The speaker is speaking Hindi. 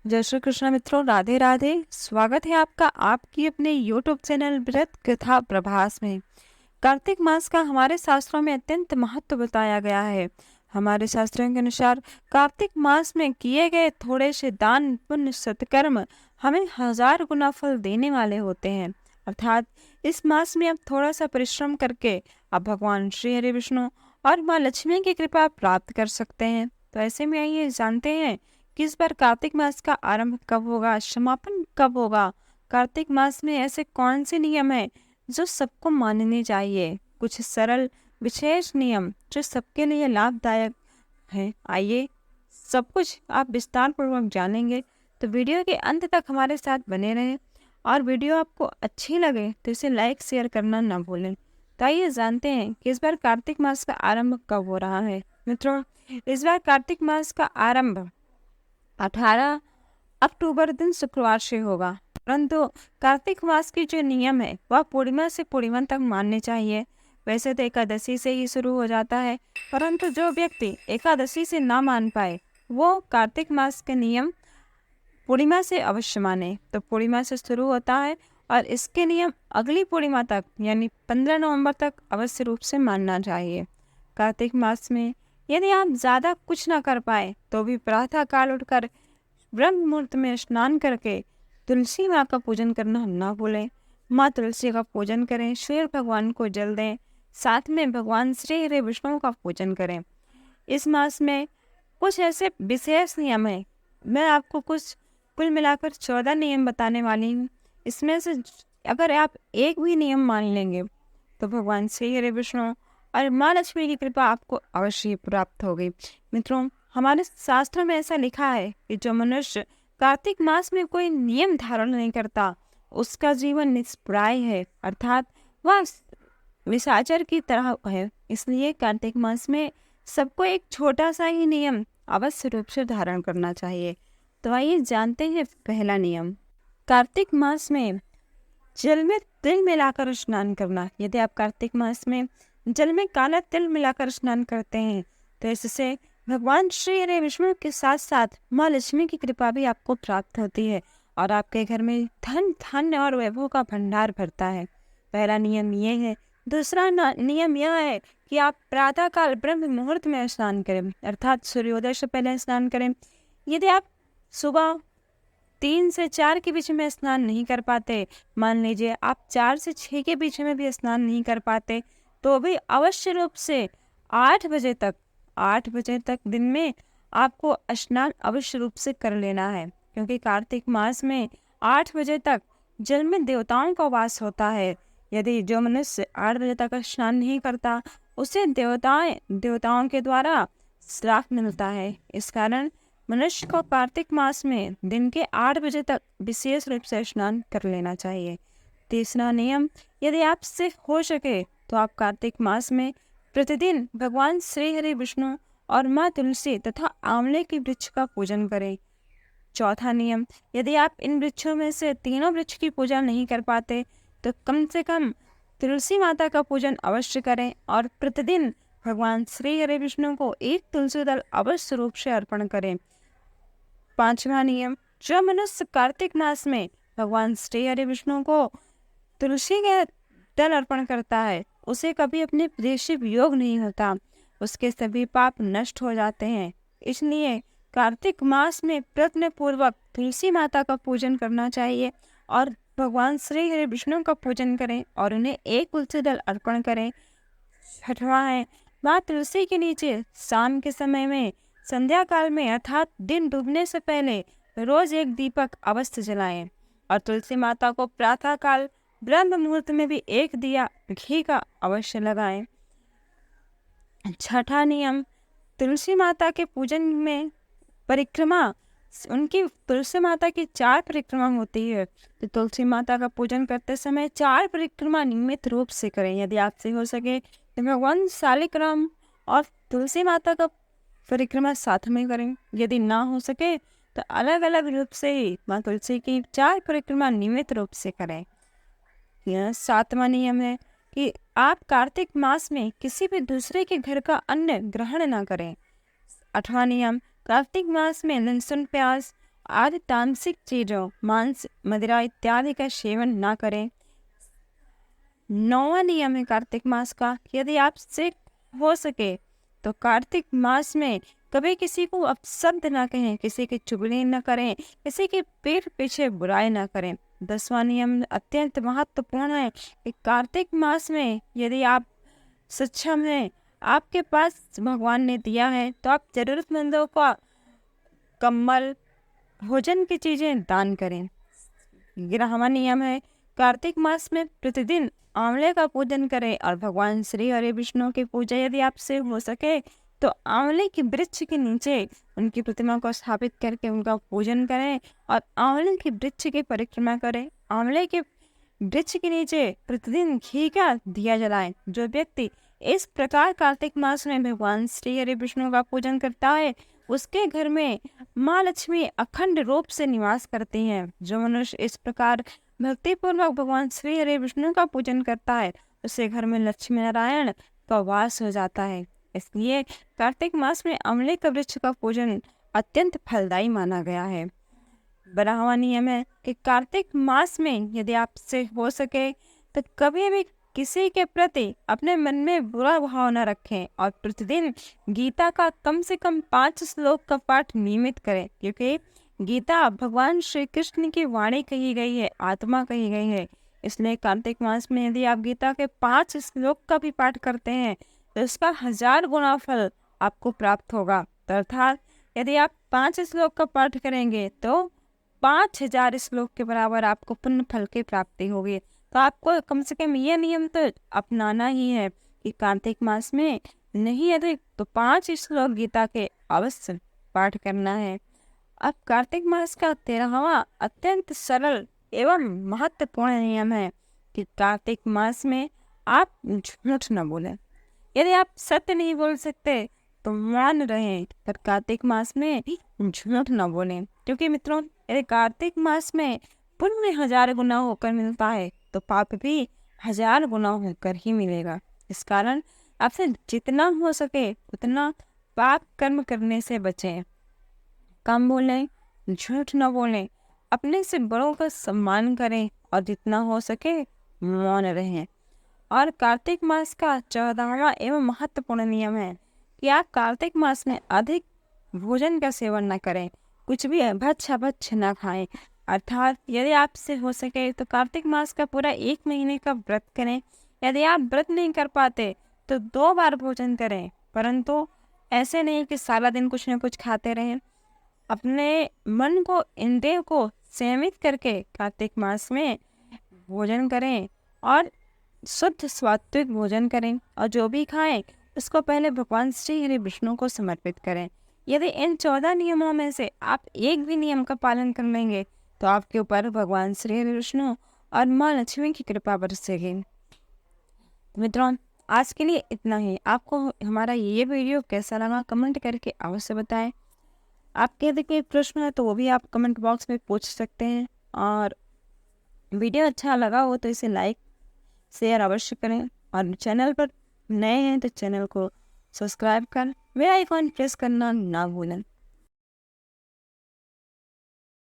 जय श्री कृष्ण मित्रों, राधे राधे। स्वागत है आपका आपकी अपने यूट्यूब चैनल व्रत कथा प्रभास में। कार्तिक मास का हमारे शास्त्रों में अत्यंत महत्व बताया गया है। हमारे शास्त्रों के अनुसार कार्तिक मास में किए गए थोड़े से दान पुण्य सत्कर्म हमें 1000 गुना फल देने वाले होते हैं। अर्थात इस मास में आप थोड़ा सा परिश्रम करके आप भगवान श्री हरि विष्णु और माँ लक्ष्मी की कृपा प्राप्त कर सकते हैं। तो ऐसे में आइए जानते हैं कि इस बार कार्तिक मास का आरंभ कब होगा, समापन कब होगा। कार्तिक मास में ऐसे कौन से नियम है जो सबको मानने चाहिए, कुछ सरल विशेष नियम जो सबके लिए लाभदायक है। आइए सब कुछ आप विस्तार पूर्वक जानेंगे, तो वीडियो के अंत तक हमारे साथ बने रहें। और वीडियो आपको अच्छी लगे तो इसे लाइक शेयर करना ना भूलें। तो आइए जानते हैं कि इस बार कार्तिक मास का आरंभ कब हो रहा है। मित्रों, इस बार कार्तिक मास का आरंभ 18 अक्टूबर दिन शुक्रवार से होगा, परंतु कार्तिक मास की जो नियम है वह पूर्णिमा से पूर्णिमा तक मानने चाहिए। वैसे तो एकादशी से ही शुरू हो जाता है, परंतु जो व्यक्ति एकादशी से ना मान पाए वो कार्तिक मास के नियम पूर्णिमा से अवश्य माने। तो पूर्णिमा से शुरू होता है और इसके नियम अगली पूर्णिमा तक यानी 15 नवंबर तक अवश्य रूप से मानना चाहिए। कार्तिक मास में यदि आप ज़्यादा कुछ ना कर पाए तो भी प्रातः काल उठकर ब्रह्म मुहूर्त में स्नान करके तुलसी माँ का पूजन करना ना भूलें। माँ तुलसी का पूजन करें, सूर्य भगवान को जल दें, साथ में भगवान श्री हरि विष्णु का पूजन करें। इस मास में कुछ ऐसे विशेष नियम हैं। मैं आपको कुछ कुल मिलाकर 14 नियम बताने वाली हूँ। इसमें से अगर आप एक भी नियम मान लेंगे तो भगवान श्री हरि विष्णु और माँ लक्ष्मी की कृपा आपको अवश्य प्राप्त होगी। मित्रों, हमारे शास्त्रों में ऐसा लिखा है कि जो मनुष्य कार्तिक मास में कोई नियम धारण नहीं करता उसका जीवन निष्प्राय है, अर्थात वह निशाचर की तरह है। इसलिए कार्तिक मास में सबको एक छोटा सा ही नियम अवश्य रूप से धारण करना चाहिए। तो आइए जानते हैं पहला नियम। कार्तिक मास में जल में तिल मिलाकर स्नान करना। यदि आप कार्तिक मास में जल में काला तिल मिलाकर स्नान करते हैं तो इससे भगवान श्री हरि विष्णु के साथ साथ माँ लक्ष्मी की कृपा भी आपको प्राप्त होती है और आपके घर में धन धान्य और वैभव का भंडार भरता है। पहला नियम ये है। दूसरा नियम यह है कि आप प्रातः काल ब्रह्म मुहूर्त में स्नान करें, अर्थात सूर्योदय से पहले स्नान करें। यदि आप सुबह 3 से 4 के बीच में स्नान नहीं कर पाते, मान लीजिए आप 4 से 6 के बीच में भी स्नान नहीं कर पाते, तो भी अवश्य रूप से 8 बजे तक दिन में आपको स्नान अवश्य रूप से कर लेना है, क्योंकि कार्तिक मास में 8 बजे तक जल में देवताओं का वास होता है। यदि जो मनुष्य 8 बजे तक स्नान नहीं करता उसे देवताओं के द्वारा श्राप मिलता है। इस कारण मनुष्य को कार्तिक मास में दिन के 8 बजे तक विशेष रूप से स्नान कर लेना चाहिए। तीसरा नियम, यदि आपसे हो सके तो आप कार्तिक मास में प्रतिदिन भगवान श्री हरि विष्णु और माँ तुलसी तथा आंवले के वृक्ष का पूजन करें। चौथा नियम, यदि आप इन वृक्षों में से तीनों वृक्ष की पूजा नहीं कर पाते तो कम से कम तुलसी माता का पूजन अवश्य करें और प्रतिदिन भगवान श्री हरि विष्णु को एक तुलसी दल अवश्य रूप से अर्पण करें। पांचवा नियम, जो मनुष्य कार्तिक मास में भगवान श्री हरि विष्णु को तुलसी के दल अर्पण करता है उसे कभी अपने प्रदेश से वियोग नहीं होता, उसके सभी पाप नष्ट हो जाते हैं। इसलिए कार्तिक मास में प्रयत्न पूर्वक तुलसी माता का पूजन करना चाहिए और भगवान श्री हरि विष्णु का पूजन करें और उन्हें एक तुलसी दल अर्पण करें। छठवां है, माँ तुलसी के नीचे शाम के समय में संध्या काल में अर्थात दिन डूबने से पहले रोज एक दीपक अवश्य जलाएं और तुलसी माता को प्रातः काल ब्रह्म मुहूर्त में भी एक दिया घी का अवश्य लगाएं। छठा नियम, तुलसी माता के पूजन में परिक्रमा, उनकी तुलसी माता की 4 परिक्रमा होती है, तो तुलसी माता का पूजन करते समय 4 परिक्रमा नियमित रूप से करें। यदि आपसे हो सके तो भगवान शालिग्राम और तुलसी माता का परिक्रमा साथ में करें। यदि ना हो सके तो अलग अलग रूप से ही माँ तुलसी की 4 परिक्रमा नियमित रूप से करें। यह 7वां नियम है कि आप कार्तिक मास में किसी भी दूसरे के घर का अन्न ग्रहण न करें। 8वां नियम, कार्तिक मास में लहसुन प्याज आदि तामसिक चीजों, मांस, मदिरा इत्यादि का सेवन ना करें। 9वां नियम है कार्तिक मास का, यदि आपसे हो सके तो कार्तिक मास में कभी किसी को अपशब्द ना कहें, किसी की चुगली न करें, किसी के पीठ पीछे बुराई ना करें। 10वां नियम अत्यंत महत्वपूर्ण है कि कार्तिक मास में यदि आप सक्षम हैं, आपके पास भगवान ने दिया है, तो आप जरूरतमंदों को कम्बल, भोजन की चीजें दान करें। 11वां नियम है कार्तिक मास में प्रतिदिन आंवले का पूजन करें और भगवान श्री हरि विष्णु की पूजा यदि आपसे हो सके तो आंवले के वृक्ष के नीचे उनकी प्रतिमा को स्थापित करके उनका पूजन करें और आंवले के वृक्ष की परिक्रमा करें। आंवले के वृक्ष के नीचे प्रतिदिन घी का दिया जलाएं। जो व्यक्ति इस प्रकार कार्तिक मास में भगवान श्री हरि विष्णु का पूजन करता है, उसके घर में माँ लक्ष्मी अखंड रूप से निवास करती हैं। जो मनुष्य इस प्रकार भक्ति पूर्वक भगवान श्री हरि विष्णु का पूजन करता है, उसके घर में लक्ष्मी नारायण का वास हो जाता है। इसलिए कार्तिक मास में आंवले का वृक्ष का पूजन अत्यंत फलदायी माना गया है। 12वां नियम है कि कार्तिक मास में यदि आपसे हो सके तो कभी भी किसी के प्रति अपने मन में बुरा भाव न रखें और प्रतिदिन गीता का कम से कम 5 श्लोक का पाठ नियमित करें, क्योंकि गीता भगवान श्री कृष्ण की वाणी कही गई है, आत्मा कही गई है। इसलिए कार्तिक मास में यदि आप गीता के 5 श्लोक का भी पाठ करते हैं तो इसका 1000 गुना फल आपको प्राप्त होगा। तो अर्थात यदि आप 5 श्लोक का पाठ करेंगे तो 5000 श्लोक के बराबर आपको पुण्य फल की प्राप्ति होगी। तो आपको कम से कम ये नियम तो अपनाना ही है कि कार्तिक मास में नहीं अधिक तो 5 श्लोक गीता के अवश्य पाठ करना है। अब कार्तिक मास का 13वां अत्यंत सरल एवं महत्वपूर्ण नियम है कि कार्तिक मास में आप झूठ न बोलें। यदि आप सत्य नहीं बोल सकते तो मौन रहें, पर कार्तिक मास में झूठ न बोलें, क्योंकि मित्रों यदि कार्तिक मास में पुण्य 1000 गुना होकर मिलता है तो पाप भी 1000 गुना होकर ही मिलेगा। इस कारण आपसे जितना हो सके उतना पाप कर्म करने से बचें। कम बोलें, झूठ न बोलें, अपने से बड़ों का सम्मान करें और जितना हो सके मौन रहें। और कार्तिक मास का 14वां एवं महत्वपूर्ण नियम है कि आप कार्तिक मास में अधिक भोजन का सेवन न करें, कुछ भी भक्ष न खाएं। अर्थात यदि आपसे हो सके तो कार्तिक मास का पूरा 1 महीने का व्रत करें। यदि आप व्रत नहीं कर पाते तो 2 बार भोजन करें, परंतु ऐसे नहीं कि सारा दिन कुछ न कुछ खाते रहें। अपने मन को, इंद्रियों को संयमित करके कार्तिक मास में भोजन करें और शुद्ध सात्विक भोजन करें और जो भी खाएं उसको पहले भगवान श्री हरि विष्णु को समर्पित करें। यदि इन 14 नियमों में से आप एक भी नियम का पालन कर लेंगे तो आपके ऊपर भगवान श्री हरि विष्णु और माँ लक्ष्मी की कृपा बरसेगी। मित्रों आज के लिए इतना ही। आपको हमारा ये वीडियो कैसा लगा कमेंट करके अवश्य बताएं। आपके यदि कोई प्रश्न है तो वो भी आप कमेंट बॉक्स में पूछ सकते हैं, और वीडियो अच्छा लगा हो तो इसे लाइक शेयर अवश्य करें, और चैनल पर नए हैं तो चैनल को सब्सक्राइब कर बेल आइकॉन प्रेस करना ना भूलें।